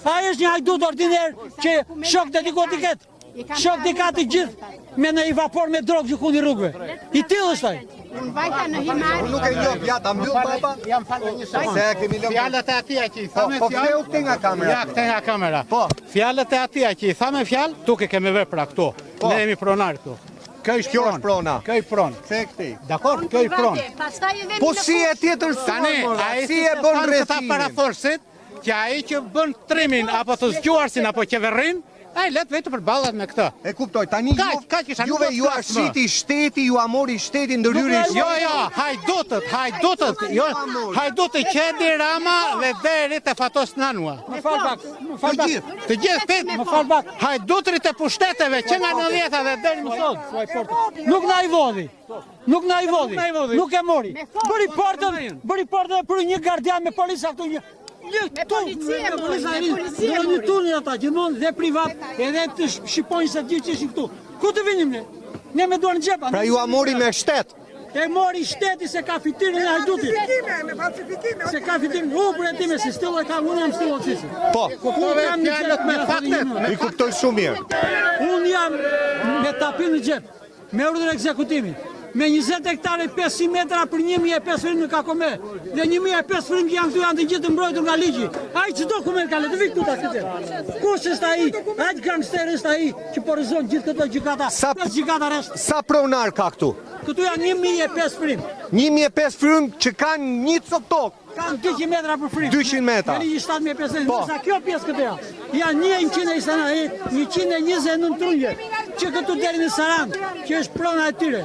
Ai është një hajdut ordiner që shok të dikot i ketë. Shok të ka të gjithë me në i vapor me drogë që kundi rrugëve. I tillë është ai. Unë vajta në himari. Nuk e njoh, ja ta mbyll baba. Jam falë një sekundë. Se kemi lënë. Fjalët e atij që i tha me Po fjalë. ktheu këtë nga kamera. Ja, këtë nga kamera. Po. Fjalët e atij që i tha me fjalë, duke kemi vepra këtu. Po. Ne jemi pronar këtu. Kjo është prona. Kjo është pronë. Se këtej. Dakor, kjo është pronë. Pastaj edhe Po si e tjetër Tani, ai si e bën këta rrethimin? paraforsit, që ai që bën trimin apo të zgjuarsin apo qeverin, ai let vetë përballet me këtë. E kuptoj, tani juve ju arshiti shteti, ju amori shteti ndërhyrjes. Jo, hajdutët, jo, hajdutët që Edi Rama dhe deri të Fatos Nanua. Më fal bak. Të gjithë Më fal bak. hajdutrit e pushteteve që nga 90-ta dhe deri më sot. Nuk na i vodhi. Nuk na i vodhi. Nuk e mori. Bëri portën për një gardian me policë këtu një. Me policie, Një tunin ata, gjithmonë dhe privat, edhe të shqipojnë se gjithë që ishim këtu. Ku të vinim ne? Ne me duar në gjepa. Pra ju amori me shtet. E mori shteti se ka fitimin e hajdutit. Me falsifikime. Se ka fitimin. Për e time si stilo e ka, unë jam stilo qisi. Po, Unë jam një fjalët me faktet. i kuptoj shumë mirë. Unë jam me tapin në gjep, me urdhër ekzekutimi. Me 20 hektare 500 metra për 1500 frim në Kakome. Dhe 1500 frim që janë këtu janë të gjithë mbrojtur nga ligji. Ai çdo dokument ka le të vi këtu ta këtë. Kush është ai? Ai gangster është ai që porrizon gjithë këto gjykata. Pesë gjykata rresht. Sa pronar ka këtu? Këtu janë 1500 frim. 1500 frim që kanë një cop tokë. Kanë 200 metra për frim. 200 metra. Me ligji 7500. Po. Sa kjo pjesë këtu janë 120 trunje që këtu deri në Saran, që është prona e tyre.